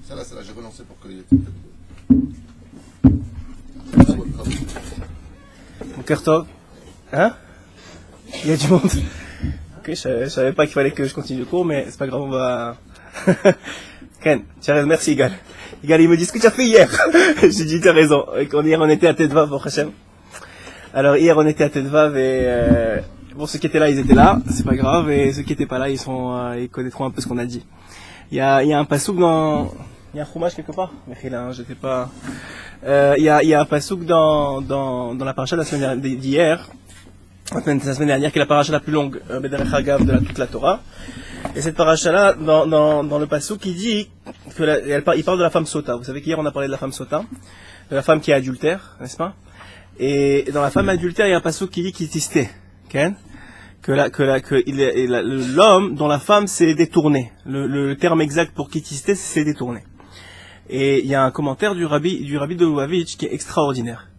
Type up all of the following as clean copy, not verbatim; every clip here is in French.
Celle-là, j'ai relancé pour que... Mon cœur top. Hein? Il y a du monde. Ok, je savais pas qu'il fallait que je continue le cours, mais c'est pas grave, on va... Ken, merci Igal. Igal, il me dit ce que tu as fait hier. J'ai dit, tu as raison. Hier, on était à Tedvav, au Hachem. Alors, hier, on était à Tedvav et... Bon, ceux qui étaient là, ils étaient là, c'est pas grave, et ceux qui étaient pas là, ils connaîtront un peu ce qu'on a dit. Il y a un pasouk dans... Il y a un fromage quelque part? Mais là, j'étais pas... Il y a un pasouk dans la paracha de la semaine d'hier, la semaine dernière, qui est la paracha la plus longue, Bederech Hagav, de toute la Torah. Et cette paracha-là, dans le pasouk, il dit il parle de la femme sota. Vous savez qu'hier, on a parlé de la femme sota, de la femme qui est adultère, n'est-ce pas? Et dans la femme adultère, il y a un pasouk qui dit qu'il tisté. Okay? L'homme dont la femme s'est détournée. Le terme exact pour quitter c'est détourné. Et il y a un commentaire du rabbi de Lubavitch qui est extraordinaire.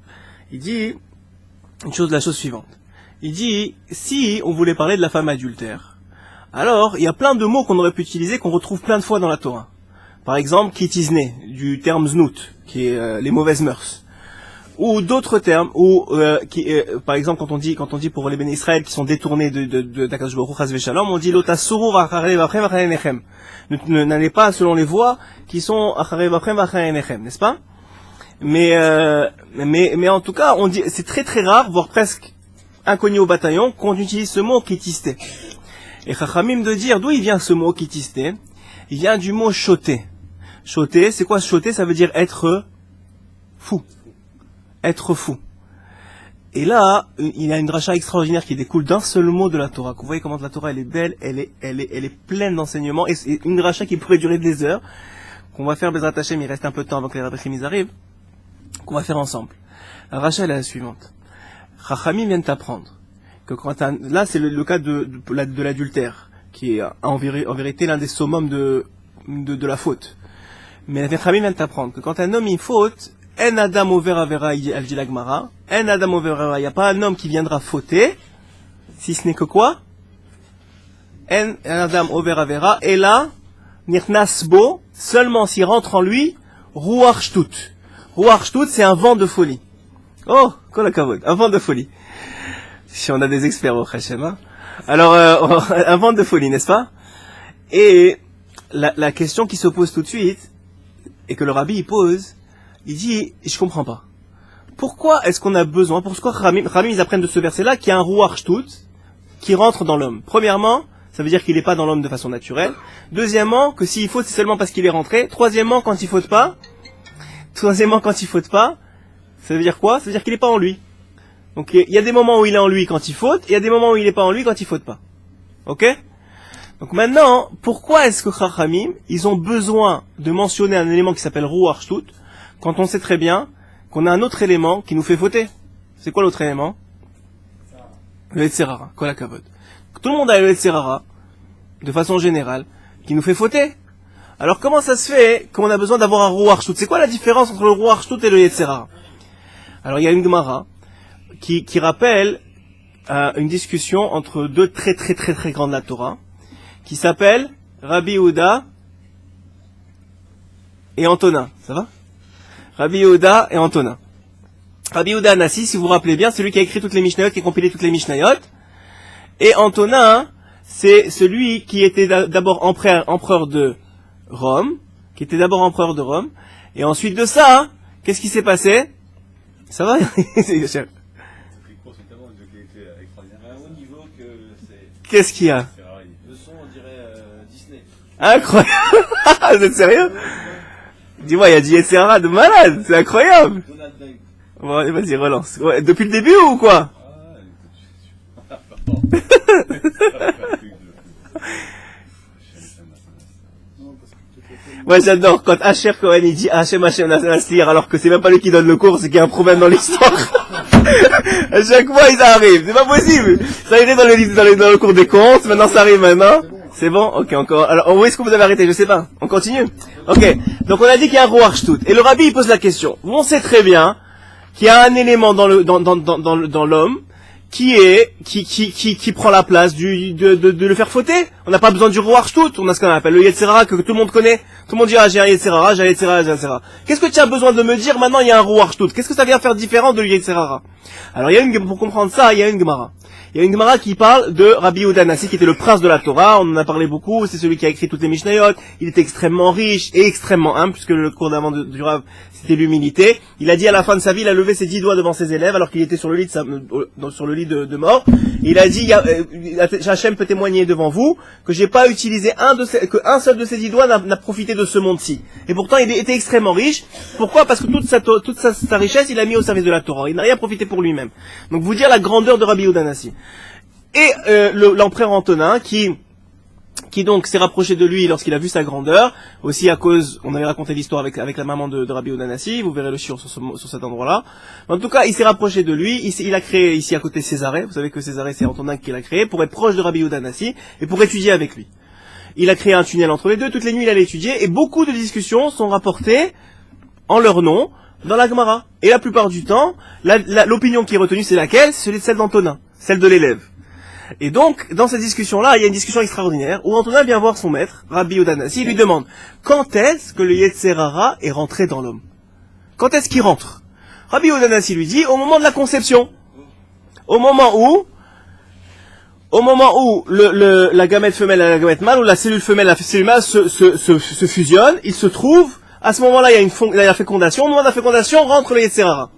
Il dit la chose suivante. Il dit, si on voulait parler de la femme adultère, alors il y a plein de mots qu'on aurait pu utiliser, qu'on retrouve plein de fois dans la Torah. Par exemple, kitizne, du terme znout, qui est les mauvaises mœurs. Ou d'autres termes, par exemple, quand on dit pour les bénis Israël qui sont détournés d'Akadosh Baruch Hu Chas v'Shalom, on dit l'otasuru v'acharei v'achem v'acharei nechem. N'allez pas selon les voies qui sont acharei v'achem v'acharei nechem, n'est-ce pas? Mais en tout cas, on dit, c'est très très rare, voire presque inconnu au bataillon, qu'on utilise ce mot kitisté. Et Chachamim de dire d'où il vient ce mot kitisté, il vient du mot choté. Choté, c'est quoi choté? Ça veut dire être fou. Être fou. Et là, il y a une dracha extraordinaire qui découle d'un seul mot de la Torah. Vous voyez comment la Torah elle est belle, elle est pleine d'enseignements, et c'est une dracha qui pourrait durer des heures, qu'on va faire Bezrat Hashem, il reste un peu de temps avant que les rabbis arrivent, qu'on va faire ensemble. La dracha elle est la suivante. Chachamim vient t'apprendre que là c'est le cas de l'adultère, qui est en vérité l'un des summums de la faute. Mais Chachamim vient t'apprendre que quand un homme il faute, En Adam over Avera, elle dit la Gemara. En Adam over Avera, il n'y a pas un homme qui viendra fauter, si ce n'est que quoi? En Adam over Avera, et là, Nirnas Bo, seulement s'il rentre en lui, Ruach Shtut. Ruach Shtut, c'est un vent de folie. Oh, kol hakavod, un vent de folie. Si on a des experts au Hachem, hein. Alors, un vent de folie, n'est-ce pas? Et la question qui se pose tout de suite, et que le rabbi il pose, il dit, je comprends pas. Pourquoi est-ce qu'on a besoin, pourquoi Ramim ils apprennent de ce verset-là qu'il y a un Ruach Shtut qui rentre dans l'homme? Premièrement, ça veut dire qu'il n'est pas dans l'homme de façon naturelle. Deuxièmement, que s'il faute, c'est seulement parce qu'il est rentré. Troisièmement, quand il faute pas, ça veut dire quoi? Ça veut dire qu'il n'est pas en lui. Donc il y a des moments où il est en lui quand il faute, et il y a des moments où il n'est pas en lui quand il faute pas. Ok? Donc maintenant, pourquoi est-ce que Chachamim, ils ont besoin de mentionner un élément qui s'appelle Ruach Shtut, quand on sait très bien qu'on a un autre élément qui nous fait fauter? C'est quoi l'autre élément? Le Yetzer Hara, kol hakavod. Tout le monde a le Yetzer Hara, de façon générale, qui nous fait fauter. Alors comment ça se fait qu'on a besoin d'avoir un Ruach Shtut? C'est quoi la différence entre le Ruach Shtut et le Yetzer Hara? Alors il y a une Gemara qui rappelle une discussion entre deux très très très très grands de la Torah, qui s'appelle Rabbi Yehuda et Antonin. Ça va? Rabbi Yehuda et Antonin. Rabbi Yehuda Anassi, si vous vous rappelez bien, c'est lui qui a écrit toutes les Mishnayot, qui a compilé toutes les Mishnayot. Et Antonin, c'est celui qui était d'abord empereur de Rome, et ensuite de ça, qu'est-ce qui s'est passé? Ça va? Qu'est-ce qu'il y a? Le son, on dirait Disney. Incroyable! Vous êtes sérieux? Dis-moi, il y a du Yetzer Hara de malade, c'est incroyable! Bon, allez, vas-y, relance. Ouais, depuis le début ou quoi? Moi j'adore quand Asher Cohen il dit Hachem Nasir alors que c'est même pas lui qui donne le cours, c'est qu'il y a un problème dans l'histoire. À chaque fois ils arrivent, c'est pas possible. Ça arrivait dans le cours des comptes, maintenant ça arrive maintenant. C'est bon? Ok, encore. Alors où est-ce que vous avez arrêté? Je sais pas. On continue? Ok. Donc on a dit qu'il y a un Ruach Shtut. Et le rabbi il pose la question. On sait très bien qu'il y a un élément dans l'homme qui prend la place de le faire fauter. On n'a pas besoin du roi Shtut, on a ce qu'on appelle le Yetzer Hara que tout le monde connaît. Tout le monde dit, ah, j'ai un Yetzer Hara, j'ai un Yetzer Hara, j'ai un Yetzer Hara. Qu'est-ce que tu as besoin de me dire maintenant, il y a un roi Shtut? Qu'est-ce que ça vient faire différent de Yetzer Hara? Alors, pour comprendre ça, il y a une Gemara. Il y a une Gemara qui parle de Rabbi Yehuda Hanassi, qui était le prince de la Torah, on en a parlé beaucoup, c'est celui qui a écrit toutes les Mishnayot, il était extrêmement riche et extrêmement humble, puisque le cours d'avant du Rav, c'était l'humilité. Il a dit à la fin de sa vie, il a levé ses 10 doigts devant ses élèves, alors qu'il était sur le lit de mort. Il a dit, Hachem peut témoigner devant vous, que j'ai pas utilisé qu'un seul de ces 10 doigts n'a profité de ce monde-ci. Et pourtant, il était extrêmement riche. Pourquoi? Parce que toute sa richesse, il a mis au service de la Torah. Il n'a rien profité pour lui-même. Donc, vous dire la grandeur de Rabbi Yehuda Hanassi. Et l'empereur Antonin qui donc s'est rapproché de lui lorsqu'il a vu sa grandeur, aussi à cause, on avait raconté l'histoire avec la maman de Rabbi Yehuda Hanassi, vous verrez le shiur sur cet endroit-là. En tout cas, il s'est rapproché de lui, il a créé ici à côté Césarée, vous savez que Césarée c'est Antonin qui l'a créé, pour être proche de Rabbi Yehuda Hanassi et pour étudier avec lui. Il a créé un tunnel entre les deux, toutes les nuits il allait étudier, et beaucoup de discussions sont rapportées en leur nom dans la Gemara. Et la plupart du temps, l'opinion qui est retenue c'est laquelle? C'est celle d'Antonin, celle de l'élève. Et donc, dans cette discussion-là, il y a une discussion extraordinaire où Antonin vient voir son maître, Rabbi Yehuda Hanassi, il lui demande quand est-ce que le Yetzer Hara est rentré dans l'homme? Quand est-ce qu'il rentre? Rabbi Yehuda Hanassi lui dit au moment de la conception. Au moment où la gamète femelle et la gamète mâle, ou la cellule femelle et la cellule mâle se fusionnent, il se trouve, à ce moment-là, il y a la fécondation. Au moment de la fécondation, rentre le Yetzer Hara.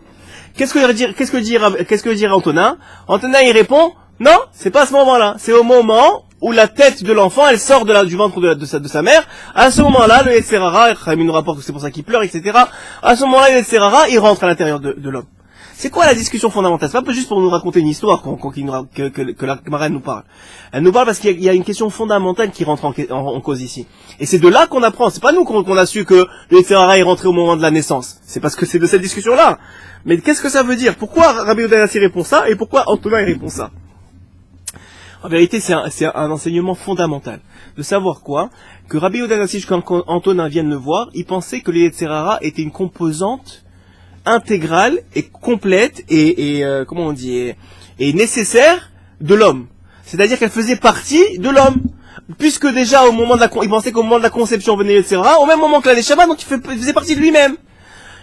Qu'est-ce que dirait Antonin? Antonin, il répond non, c'est pas à ce moment-là. C'est au moment où la tête de l'enfant, elle sort du ventre de sa mère. À ce moment-là, le Yetzer Hara, Khamim nous rapporte que c'est pour ça qu'il pleure, etc. À ce moment-là, le Yetzer Hara, il rentre à l'intérieur de l'homme. C'est quoi la discussion fondamentale? C'est pas juste pour nous raconter une histoire que la Gemara nous parle. Elle nous parle parce qu'il y a une question fondamentale qui rentre en cause ici. Et c'est de là qu'on apprend. C'est pas nous qu'on a su que le Yetzer Hara est rentré au moment de la naissance. C'est parce que c'est de cette discussion-là. Mais qu'est-ce que ça veut dire? Pourquoi Rabbi Yehuda Hanassi répond ça et pourquoi Antonin il répond ça? En vérité, c'est un enseignement fondamental. De savoir quoi? Que Rabbi Yehuda Hanassi, quand Antonin vient de le voir, il pensait que le Yetzer Hara était une composante intégrale et complète et comment on dit, et nécessaire de l'homme. C'est-à-dire qu'elle faisait partie de l'homme. Puisque déjà, il pensait qu'au moment de la conception venait le Yetzer Hara, au même moment que la Neshama, donc il faisait partie de lui-même.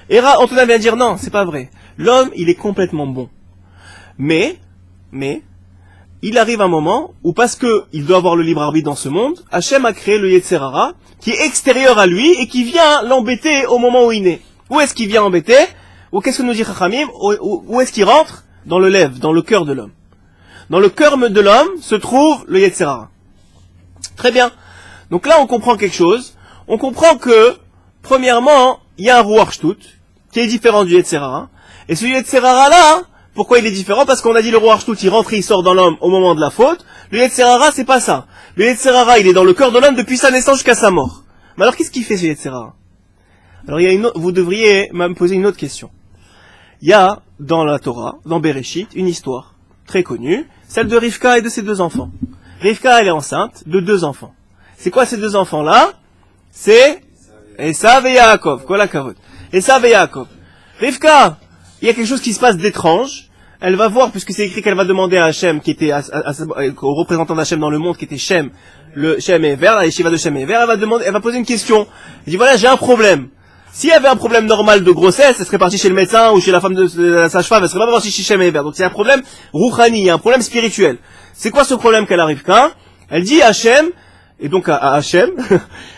Et Antonin vient dire non, c'est pas vrai. L'homme, il est complètement bon. Mais, il arrive un moment où, parce que il doit avoir le libre arbitre dans ce monde, Hachem a créé le Yetzer Hara, qui est extérieur à lui, et qui vient l'embêter au moment où il naît. Où est-ce qu'il vient embêter? Ou qu'est-ce que nous dit Chachamim? Où est-ce qu'il rentre? Dans le lève, dans le cœur de l'homme. Dans le cœur de l'homme se trouve le Yetzer Hara. Très bien. Donc là, on comprend quelque chose. On comprend que, premièrement, il y a un Ruach Shtut, qui est différent du Yetzer Hara. Et ce Yetzer Hara là, pourquoi il est différent? Parce qu'on a dit le Ruach Shtut, il rentre et il sort dans l'homme au moment de la faute. Le Yetzer Hara, c'est pas ça. Le Yetzer Hara, il est dans le cœur de l'homme depuis sa naissance jusqu'à sa mort. Mais alors, qu'est-ce qu'il fait ce Yetzer Hara? Alors, vous devriez me poser une autre question. Il y a, dans la Torah, dans Bereshit, une histoire très connue, celle de Rivka et de ses 2 enfants. Rivka, elle est enceinte de 2 enfants. C'est quoi ces 2 enfants-là? C'est Esav et Yaakov. Kol hakavod. Esav et Yaakov. Rivka, il y a quelque chose qui se passe d'étrange. Elle va voir, puisque c'est écrit qu'elle va demander à Hachem, qui était au représentant d'Hachem dans le monde, qui était Shem, le Shem et Ever, la yeshiva de Shem et Ever, elle va poser une question. Elle dit voilà, j'ai un problème. S'il y avait un problème normal de grossesse, elle serait partie chez le médecin ou chez la femme de la sage-femme, elle serait pas partie chez Shem et Ever. Donc c'est un problème rouchani, il y a un problème spirituel. C'est quoi ce problème qu'elle arrive qu'à? Elle dit à Hachem, et donc à Hachem,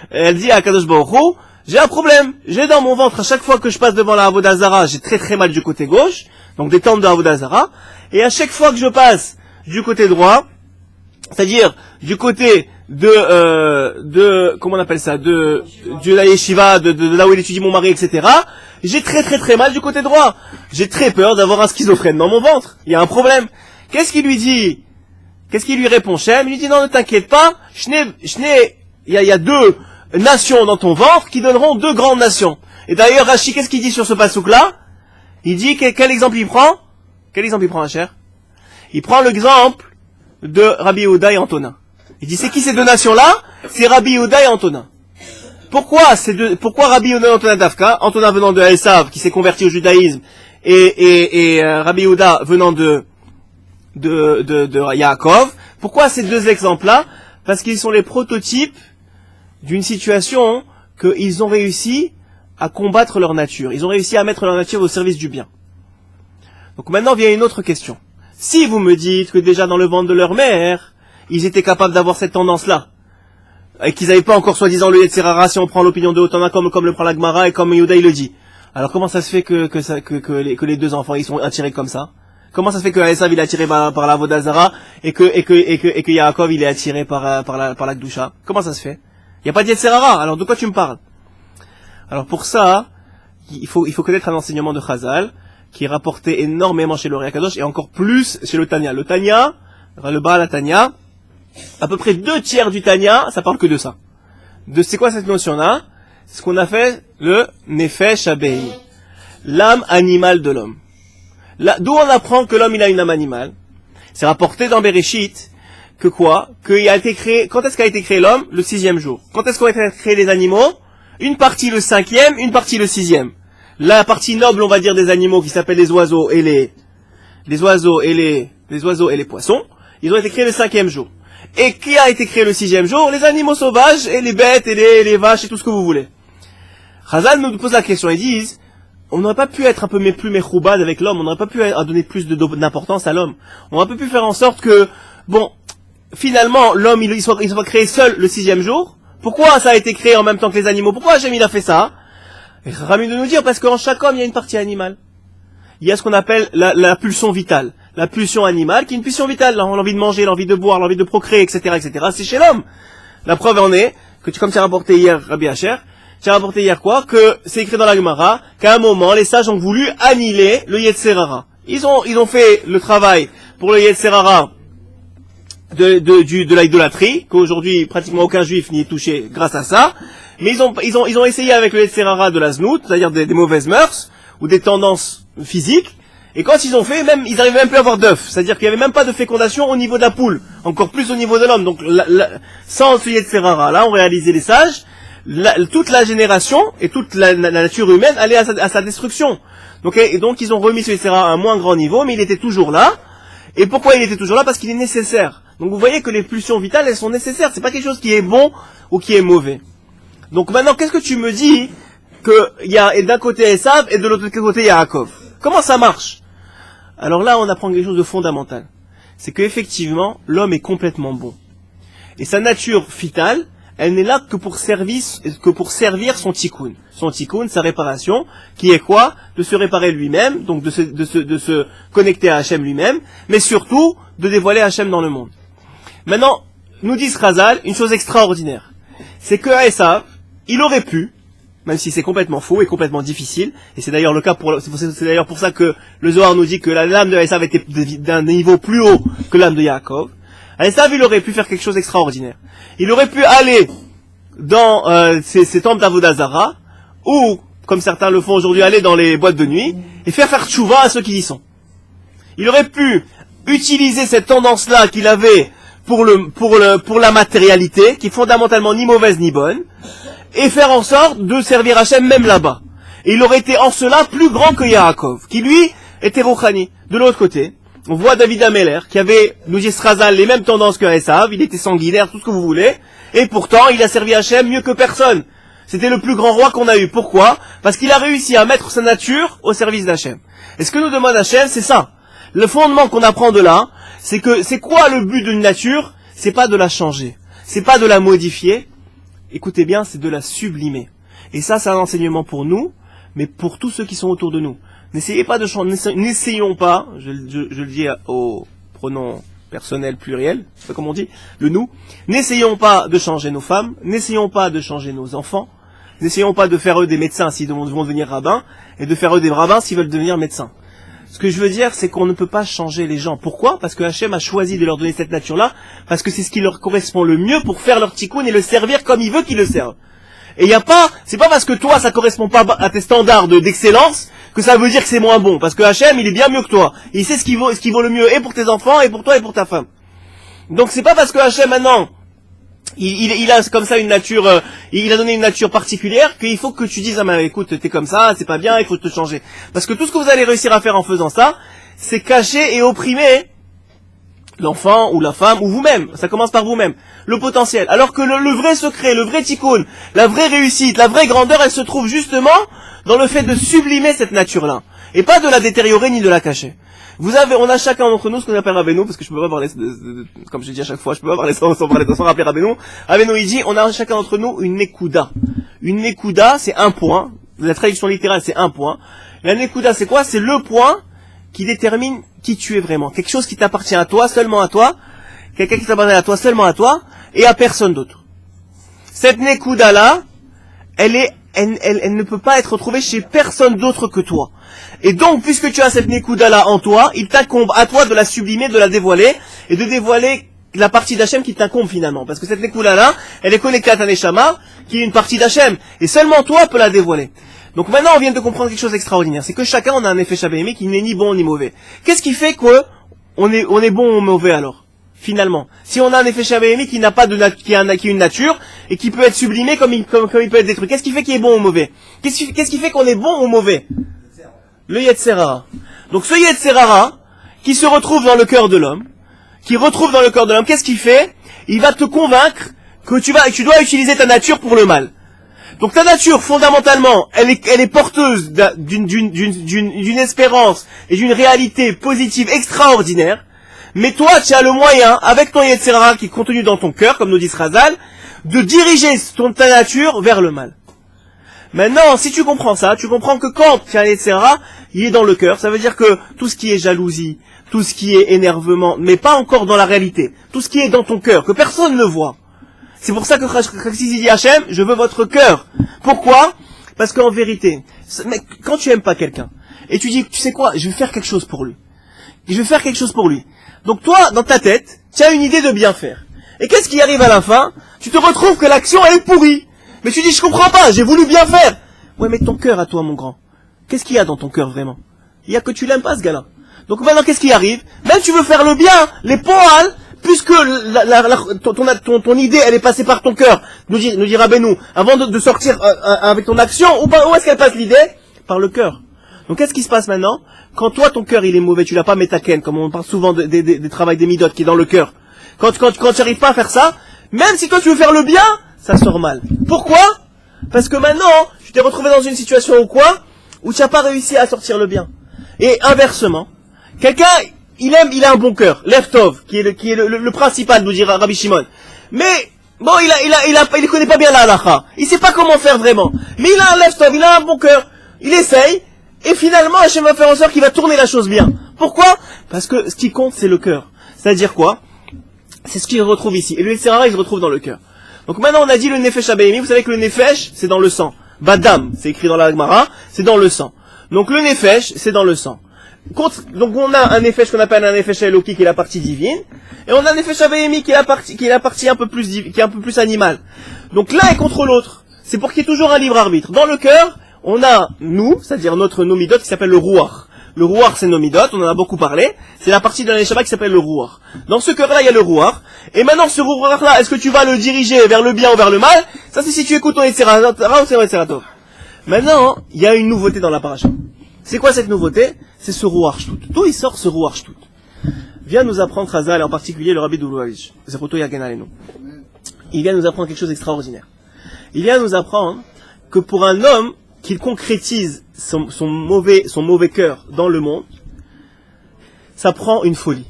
elle dit à Kadosh Baruch Hu, j'ai un problème. J'ai dans mon ventre, à chaque fois que je passe devant la Avodah Zara, j'ai très très mal du côté gauche, donc des tentes de Avodah Zara, et à chaque fois que je passe du côté droit, c'est-à-dire du côté comment on appelle ça, de la yeshiva, de là où il étudie mon mari, etc., j'ai très très très mal du côté droit. J'ai très peur d'avoir un schizophrène dans mon ventre. Il y a un problème. Qu'est-ce qu'il lui dit? Qu'est-ce qu'il lui répond, Shem? Il lui dit non, ne t'inquiète pas, il y a 2 nations dans ton ventre qui donneront 2 grandes nations. Et d'ailleurs, Rashi, qu'est-ce qu'il dit sur ce passouk-là? Il dit, quel exemple il prend? Quel exemple il prend, Hacher? Il prend l'exemple de Rabbi Yehuda et Antonin. Il dit, c'est qui ces 2 nations-là? C'est Rabbi Yehuda et Antonin. Pourquoi Rabbi Yehuda et Antonin d'Afka? Antonin venant de Esav, qui s'est converti au judaïsme, et Rabbi Yehuda venant de de Yaakov. Pourquoi ces deux exemples-là? Parce qu'ils sont les prototypes d'une situation qu'ils ont réussi à combattre leur nature. Ils ont réussi à mettre leur nature au service du bien. Donc maintenant vient une autre question. Si vous me dites que déjà dans le ventre de leur mère, ils étaient capables d'avoir cette tendance-là, et qu'ils n'avaient pas encore soi-disant le Yetzirara, si on prend l'opinion de Otana comme le prend la Gemara et comme Yehuda il le dit. Alors comment ça se fait que les deux enfants ils sont attirés comme ça? Comment ça se fait que Esav il est attiré par la Vodazara et que Yaakov il est attiré par la Gdusha? Comment ça se fait? Il n'y a pas de Yetzirara, alors de quoi tu me parles? Alors pour ça, il faut connaître un enseignement de Chazal qui est rapporté énormément chez le Ori Akadosh et encore plus chez le Tanya. Le Tanya, le Baal Tanya, à peu près 2/3 du Tanya, ça parle que de ça. C'est quoi cette notion-là? C'est ce qu'on a fait le Nefesh Habei, l'âme animale de l'homme. D'où on apprend que l'homme il a une âme animale. C'est rapporté dans Bereshit que quoi? Qu'il a été créé. Quand est-ce qu'a été créé l'homme? Le 6e jour. Quand est-ce qu'ont été créés les animaux? Une partie le 5e, une partie le 6e. La partie noble, on va dire, des animaux qui s'appellent les oiseaux et les oiseaux et les poissons, ils ont été créés le 5e jour. Et qui a été créé le 6e jour? Les animaux sauvages et les bêtes et les vaches et tout ce que vous voulez. Chazal nous pose la question, ils disent, on n'aurait pas pu être un peu plus mechoubad avec l'homme, on n'aurait pas pu donner plus d'importance à l'homme. On n'aurait pas pu faire en sorte que, bon, finalement, l'homme, il soit créé seul le 6e jour. Pourquoi ça a été créé en même temps que les animaux? Pourquoi Hachem il a fait ça? Et Rami de nous dire, parce qu'en chaque homme, il y a une partie animale. Il y a ce qu'on appelle la pulsion vitale. La pulsion animale, qui est une pulsion vitale. L'envie de manger, l'envie de boire, l'envie de procréer, etc., etc. C'est chez l'homme. La preuve en est, que comme tu as rapporté hier, Rabbi Hacher, tu as rapporté hier quoi? Que c'est écrit dans la Gemara, qu'à un moment, les sages ont voulu annihiler le Yetzirara. Ils ont fait le travail pour le Yetzirara de l'idolâtrie, qu'aujourd'hui, pratiquement aucun juif n'y est touché grâce à ça. Mais ils ont essayé avec le Yetzirara de la Znout, c'est-à-dire des mauvaises mœurs, ou des tendances physiques, et quand ils ont fait, même, ils n'arrivaient même plus à avoir d'œufs, c'est-à-dire qu'il n'y avait même pas de fécondation au niveau de la poule, encore plus au niveau de l'homme, donc sans ce Yetzirara, là on réalisait les sages, toute la génération, et toute la nature humaine allait à sa destruction. Donc ils ont remis ce Yetzirara à un moins grand niveau, mais il était toujours là, et pourquoi il était toujours là? Parce qu'il est nécessaire. Donc vous voyez que les pulsions vitales, elles sont nécessaires, c'est pas quelque chose qui est bon, ou qui est mauvais. Donc maintenant, qu'est-ce que tu me dis qu'il y a d'un côté Esav et de l'autre côté Yaakov? Comment ça marche? Alors là, on apprend quelque chose de fondamental. C'est qu'effectivement, l'homme est complètement bon. Et sa nature vitale, elle n'est là que pour servir son tikkun. Son tikkun, sa réparation, qui est quoi? De se réparer lui-même, donc de se connecter à Hachem lui-même, mais surtout de dévoiler Hachem dans le monde. Maintenant, nous dit Chazal une chose extraordinaire. C'est que Esav, il aurait pu, même si c'est complètement faux et complètement difficile, et c'est d'ailleurs le cas c'est d'ailleurs pour ça que le Zohar nous dit que l'âme de Esav était d'un niveau plus haut que l'âme de Yaakov. Esav, il aurait pu faire quelque chose d'extraordinaire. Il aurait pu aller dans ces temples d'Avodazara, ou, comme certains le font aujourd'hui, aller dans les boîtes de nuit, et faire tchouva à ceux qui y sont. Il aurait pu utiliser cette tendance-là qu'il avait pour la matérialité, qui est fondamentalement ni mauvaise ni bonne, et faire en sorte de servir Hachem même là-bas. Et il aurait été en cela plus grand que Yaakov, qui lui était Rouhani. De l'autre côté, on voit David Ameller, qui avait, nous dit Chazal, les mêmes tendances que Esav, il était sanguinaire, tout ce que vous voulez, et pourtant il a servi Hachem mieux que personne. C'était le plus grand roi qu'on a eu. Pourquoi? Parce qu'il a réussi à mettre sa nature au service d'Hachem. Et ce que nous demande Hachem, c'est ça. Le fondement qu'on apprend de là, c'est que c'est quoi le but d'une nature? C'est pas de la changer, c'est pas de la modifier. Écoutez bien, c'est de la sublimer. Et ça, c'est un enseignement pour nous, mais pour tous ceux qui sont autour de nous. N'essayons pas, je le dis au pronom personnel pluriel, c'est pas comme on dit, le nous. N'essayons pas de changer nos femmes, n'essayons pas de changer nos enfants, n'essayons pas de faire eux des médecins s'ils vont devenir rabbins, et de faire eux des rabbins s'ils veulent devenir médecins. Ce que je veux dire, c'est qu'on ne peut pas changer les gens. Pourquoi? Parce que Hachem a choisi de leur donner cette nature-là, parce que c'est ce qui leur correspond le mieux pour faire leur tikkun et le servir comme il veut qu'ils le servent. Et c'est pas parce que toi, ça correspond pas à tes standards d'excellence, que ça veut dire que c'est moins bon. Parce que Hachem, il est bien mieux que toi. Il sait ce qui vaut le mieux, et pour tes enfants, et pour toi, et pour ta femme. Donc c'est pas parce que Hachem, maintenant, il a comme ça une nature, il a donné une nature particulière qu'il faut que tu dises, ah ben écoute, t'es comme ça, c'est pas bien, il faut te changer. Parce que tout ce que vous allez réussir à faire en faisant ça, c'est cacher et opprimer l'enfant ou la femme ou vous-même. Ça commence par vous-même. Le potentiel. Alors que le vrai secret, le vrai tikkun, la vraie réussite, la vraie grandeur, elle se trouve justement dans le fait de sublimer cette nature-là. Et pas de la détériorer ni de la cacher. On a chacun d'entre nous ce qu'on appelle Rabbeinu, parce que je peux pas parler, comme je dis à chaque fois, je peux pas parler sans rappeler Rabbeinu. Rabbeinu, il dit, on a chacun d'entre nous une nekuda. Une nekuda, c'est un point. La traduction littérale, c'est un point. La nekuda, c'est quoi? C'est le point qui détermine qui tu es vraiment. Quelque chose qui t'appartient à toi, seulement à toi. Quelqu'un qui t'appartient à toi, seulement à toi, et à personne d'autre. Cette nekuda-là, elle ne peut pas être retrouvée chez personne d'autre que toi. Et donc, puisque tu as cette nekuda-là en toi, il t'incombe à toi de la sublimer, de la dévoiler, et de dévoiler la partie d'Hachem qui t'incombe finalement. Parce que cette nekuda-là, elle est connectée à ta neshama, qui est une partie d'Hachem. Et seulement toi peux la dévoiler. Donc maintenant, on vient de comprendre quelque chose d'extraordinaire. C'est que chacun, on a un effet shabémi qui n'est ni bon ni mauvais. Qu'est-ce qui fait que on est bon ou mauvais alors? Finalement. Si on a un effet shabémi qui n'a pas qui a une nature, et qui peut être sublimé comme il peut être détruit. Qu'est-ce qui fait qu'il est bon ou mauvais? Qu'est-ce qui fait qu'on est bon ou mauvais? Le Yetzer Hara. Donc ce Yetzer Hara, qui se retrouve dans le cœur de l'homme, qu'est-ce qu'il fait? Il va te convaincre que tu dois utiliser ta nature pour le mal. Donc ta nature, fondamentalement, elle est porteuse d'une espérance et d'une réalité positive extraordinaire, mais toi, tu as le moyen, avec ton Yetzer Hara qui est contenu dans ton cœur, comme nous dit Srazal, de diriger ta nature vers le mal. Maintenant, si tu comprends ça, tu comprends que quand tu as un Yetzer Hara, il est dans le cœur. Ça veut dire que tout ce qui est jalousie, tout ce qui est énervement, mais pas encore dans la réalité, tout ce qui est dans ton cœur, que personne ne voit. C'est pour ça que Chassidus dit Hachem, je veux votre cœur. Pourquoi? Parce qu'en vérité, quand tu aimes pas quelqu'un, et tu dis, tu sais quoi, je vais faire quelque chose pour lui. Donc toi, dans ta tête, tu as une idée de bien faire. Et qu'est-ce qui arrive à la fin? Tu te retrouves que l'action, elle est pourrie. Mais tu dis, je comprends pas, j'ai voulu bien faire. Ouais, mais ton cœur à toi, mon grand. Qu'est-ce qu'il y a dans ton cœur vraiment? Il y a que tu l'aimes pas, ce gars-là. Donc maintenant, qu'est-ce qui arrive? Même tu veux faire le bien, les poils, puisque ton idée, elle est passée par ton cœur, nous dit Rabbeinu, avant de sortir avec ton action, où est-ce qu'elle passe l'idée? Par le cœur. Donc qu'est-ce qui se passe maintenant? Quand toi, ton cœur, il est mauvais, tu l'as pas métaken, comme on parle souvent des travail des midot qui est dans le cœur. Quand tu n'arrives pas à faire ça, même si toi tu veux faire le bien, ça sort mal. Pourquoi? Parce que maintenant, tu t'es retrouvé dans une situation où tu n'as pas réussi à sortir le bien. Et inversement, quelqu'un, il a un bon cœur, l'Eftov, qui est le principal, nous dira Rabbi Shimon. Mais, bon, il connaît pas bien la halakha. Il sait pas comment faire vraiment. Mais il a un l'Eftov, il a un bon cœur. Il essaye, et finalement, Hachem va faire en sorte qu'il va tourner la chose bien. Pourquoi? Parce que ce qui compte, c'est le cœur. C'est-à-dire quoi? C'est ce qu'il retrouve ici. Et le Yetzer Hara, il se retrouve dans le cœur. Donc maintenant, on a dit le Nefesh HaBehemi. Vous savez que le Nefesh, c'est dans le sang. Badam, c'est écrit dans la Gemara, c'est dans le sang. Donc le Nefesh, c'est dans le sang. Donc on a un Nefesh qu'on appelle un Nefesh Eloki, qui est la partie divine. Et on a un Nefesh HaBehemi, qui est la partie un peu plus animale. Donc l'un est contre l'autre. C'est pour qu'il y ait toujours un libre arbitre. Dans le cœur, on a nous, c'est-à-dire notre nomidot qui s'appelle le Ruach. Le Ruach, c'est nomidot, on en a beaucoup parlé. C'est la partie de la Neshama qui s'appelle le Ruach. Dans ce cœur-là, il y a le Ruach. Et maintenant, ce Ruach-là, est-ce que tu vas le diriger vers le bien ou vers le mal? Ça, c'est si tu écoutes ton Yetzer Hara ou ton Yetzer Hara. Maintenant, il y a une nouveauté dans la paracha. C'est quoi cette nouveauté? C'est ce Ruach Shtut. D'où il sort ce Ruach Shtut? Vient nous apprendre Chazal, et en particulier le Rabbi de Lubavitch. Zechuto Yagen Aleinu. Il vient nous apprendre quelque chose d'extraordinaire. Il vient nous apprendre que pour un homme qu'il concrétise son mauvais cœur dans le monde, ça prend une folie.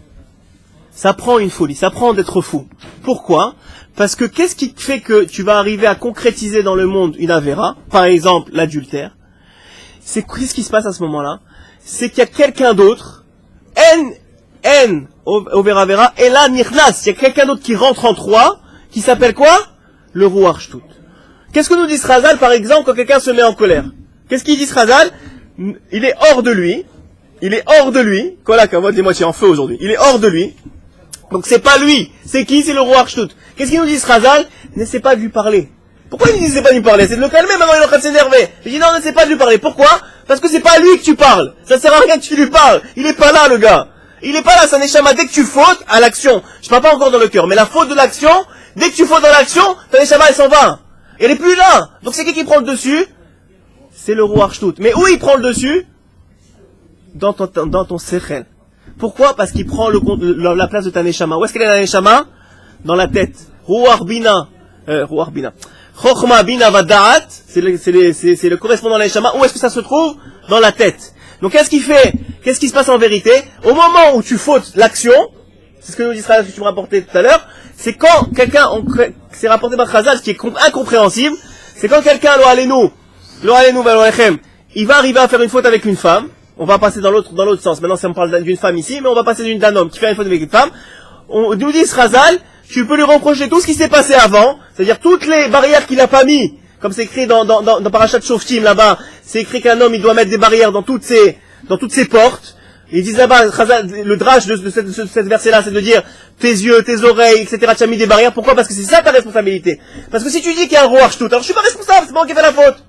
Ça prend d'être fou. Pourquoi? Parce que qu'est-ce qui fait que tu vas arriver à concrétiser dans le monde une avéra, par exemple l'adultère? Qu'est-ce qui se passe à ce moment-là? C'est qu'il y a quelqu'un d'autre, overavera, et là nirnas, il y a quelqu'un d'autre qui rentre en toi, qui s'appelle quoi? Le Ruach Shtut. Qu'est-ce que nous dit Srazal, par exemple, quand quelqu'un se met en colère? Qu'est-ce qu'il dit Srazal? Il est hors de lui. Kola Kavod, dis-moi, tu es en feu aujourd'hui. Il est hors de lui. Donc c'est pas lui. C'est qui? C'est le Ruach Shtut. Qu'est-ce qu'il nous dit Srazal? N'essaie pas de lui parler. Pourquoi il dit n'essaie pas de lui parler? C'est de le calmer, maintenant il est en train de s'énerver. Il dit non, n'essaie pas de lui parler. Pourquoi? Parce que c'est pas à lui que tu parles. Ça sert à rien que tu lui parles. Il est pas là, le gars. Il est pas là, ça n'est jamais. Dès que tu fautes à l'action, je parle pas encore dans le cœur, mais la faute de l'action, dès que tu fautes dans l'action, ta neshama, elle s'en va. Elle est plus là. Donc c'est qui prend le dessus? C'est le Ruach Shtut. Mais où il prend le dessus? Dans ton sechel. Pourquoi? Parce qu'il prend la place de ta neshama. Où est-ce qu'elle est la neshama? Dans la tête. Ruach bina. Chochma bina vada'at. C'est le correspondant de la neshama. Où est-ce que ça se trouve? Dans la tête. Donc qu'est-ce qu'il fait? Qu'est-ce qui se passe en vérité? Au moment où tu fautes l'action, c'est ce que nous dit Israël, que tu me rapportais tout à l'heure, c'est quand quelqu'un, c'est rapporté par Chazal, ce qui est incompréhensible, c'est quand quelqu'un, il va arriver à faire une faute avec une femme. On va passer dans l'autre sens. Maintenant, on parle d'une femme ici, mais on va passer d'un homme qui fait une faute avec une femme. On nous dit Chazal, tu peux lui reprocher tout ce qui s'est passé avant, c'est-à-dire toutes les barrières qu'il a pas mis, comme c'est écrit dans Parashat Shoftim là-bas, c'est écrit qu'un homme il doit mettre des barrières dans toutes ses portes. Ils disent là-bas, le drache de cette verset-là, c'est de dire tes yeux, tes oreilles, etc. Tu as mis des barrières. Pourquoi? Parce que c'est ça ta responsabilité. Parce que si tu dis qu'il y a un Ruach Shtut, alors je suis pas responsable, c'est moi qui ai fait la faute.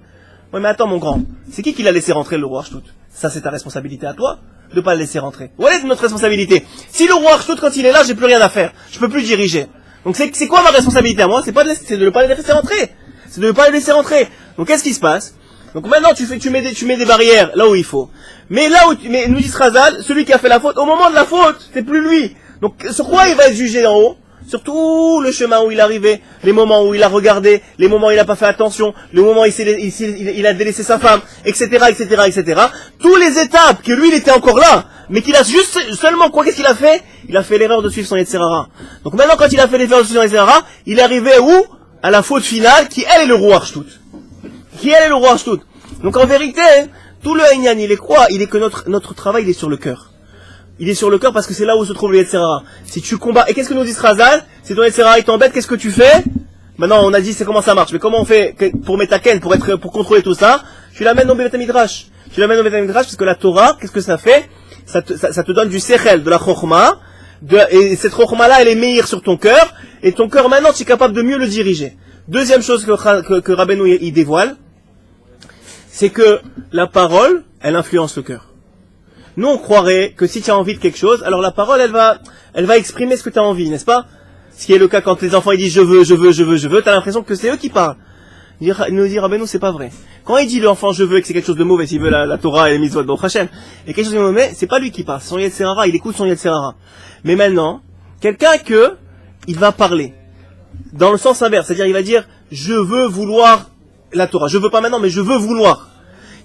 Ouais, mais attends, mon grand, c'est qui l'a laissé rentrer le Ruach Shtut? Ça, c'est ta responsabilité à toi de pas le laisser rentrer. Voilà notre responsabilité. Si le Ruach Shtut, quand il est là, j'ai plus rien à faire. Je peux plus diriger. Donc c'est quoi ma responsabilité à moi? C'est de ne pas le laisser rentrer. C'est de ne pas le laisser rentrer. Donc qu'est-ce qui se passe? Donc maintenant tu mets des barrières là où il faut. Mais nous dit Chazal, celui qui a fait la faute, au moment de la faute, c'est plus lui. Donc sur quoi il va être jugé en haut? Sur tout le chemin où il est arrivé, les moments où il a regardé, les moments où il n'a pas fait attention, le moment où il a délaissé sa femme, etc., etc., etc. Tous les étapes que lui il était encore là, mais qu'il a seulement qu'est-ce qu'il a fait? Il a fait l'erreur de suivre son Yetzirara. Donc maintenant quand il a fait l'erreur de suivre son Yetzirara, il est arrivé où? À la faute finale, qui elle est le Ruach Shtut. Donc en vérité, tout le Einyan, il est quoi? Il est que notre travail, il est sur le cœur. Il est sur le cœur parce que c'est là où se trouve le Yetzirara. Si tu combats, et qu'est-ce que nous dit Chazal? Si ton Yetzirara il t'embête, qu'est-ce que tu fais? Maintenant, on a dit c'est comment ça marche, mais comment on fait pour Metaken, pour contrôler tout ça? Tu l'amènes au Beit Midrash. Parce que la Torah, qu'est-ce que ça fait? Ça te donne du Sechel, de la Chochma, et cette Chochma-là, elle est meilleure sur ton cœur, et ton cœur maintenant, tu es capable de mieux le diriger. Deuxième chose que Rabbeinu il dévoile, c'est que la parole, elle influence le cœur. Nous, on croirait que si tu as envie de quelque chose, alors la parole, elle va exprimer ce que tu as envie, n'est-ce pas? Ce qui est le cas quand les enfants ils disent je veux, t'as l'impression que c'est eux qui parlent. Il nous dit Rabbeinu, c'est pas vrai. Quand il dit l'enfant je veux et que c'est quelque chose de mauvais, s'il veut la Torah et les mitzvot Baruch Hashem, et quelque chose de mauvais, c'est pas lui qui parle, c'est son Yetzirara, il écoute son Yetzirara. Mais maintenant, quelqu'un il va parler dans le sens inverse, c'est-à-dire il va dire je veux vouloir la Torah, je veux pas maintenant mais je veux vouloir.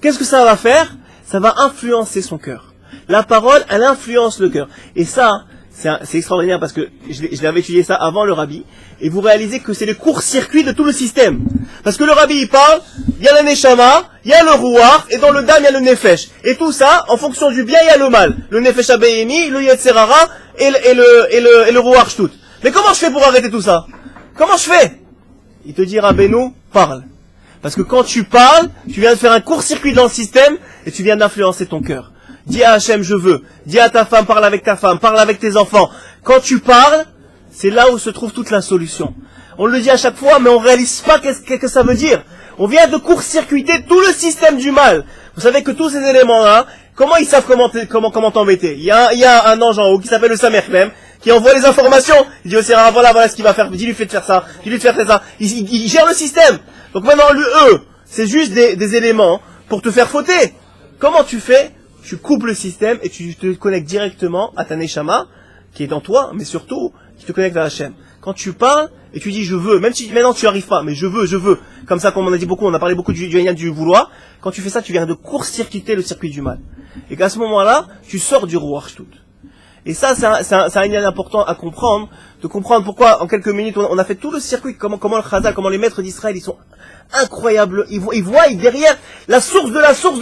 Qu'est-ce que ça va faire? Ça va influencer son cœur. La parole, elle influence le cœur. Et ça, c'est extraordinaire parce que je l'avais étudié ça avant le rabbi, et vous réalisez que c'est le court-circuit de tout le système. Parce que le rabbi il parle, il y a la neshama, il y a le ruach, et dans le dam il y a le nefesh. Et tout ça, en fonction du bien, il y a le mal. Le nefesh abeyemi, le yetzerara, et le ruach shtut. Mais comment je fais pour arrêter tout ça? Comment je fais? Il te dit Rabbeinu, parle. Parce que quand tu parles, tu viens de faire un court-circuit dans le système, et tu viens d'influencer ton cœur. Dis à Hachem, je veux. Dis à ta femme, parle avec ta femme, parle avec tes enfants. Quand tu parles, c'est là où se trouve toute la solution. On le dit à chaque fois, mais on réalise pas qu'est-ce que ça veut dire. On vient de court-circuiter tout le système du mal. Vous savez que tous ces éléments-là, comment ils savent comment t'embêter? Il y a un ange en haut qui s'appelle le Samer même, qui envoie les informations. Il dit au Seigneur, voilà ce qu'il va faire. Dis-lui de faire ça. Dis-lui de faire ça. Il gère le système. Donc maintenant, c'est juste des éléments pour te faire fauter. Comment tu fais? Tu coupes le système et tu te connectes directement à ta neshama, qui est en toi, mais surtout, tu te connectes à Hachem. Quand tu parles, et tu dis je veux, même si maintenant tu n'y arrives pas, mais je veux. Comme ça, comme on a dit beaucoup, on a parlé beaucoup du vouloir. Quand tu fais ça, tu viens de court-circuiter le circuit du mal. Et qu'à ce moment-là, tu sors du Ruach Shtut. Et ça, c'est un lien important à comprendre, de comprendre pourquoi, en quelques minutes, on a fait tout le circuit, comment le Chazal, comment les maîtres d'Israël, ils sont incroyables. Ils voient derrière la source de la source.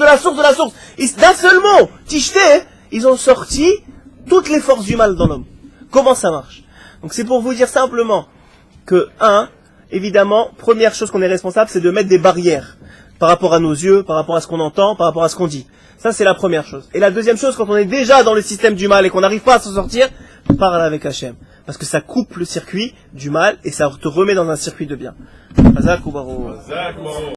Et d'un seul mot, Tishté, ils ont sorti toutes les forces du mal dans l'homme. Comment ça marche? Donc c'est pour vous dire simplement que, évidemment, première chose qu'on est responsable, c'est de mettre des barrières par rapport à nos yeux, par rapport à ce qu'on entend, par rapport à ce qu'on dit. Ça, c'est la première chose. Et la deuxième chose, quand on est déjà dans le système du mal et qu'on n'arrive pas à s'en sortir, parle avec Hachem. Parce que ça coupe le circuit du mal et ça te remet dans un circuit de bien.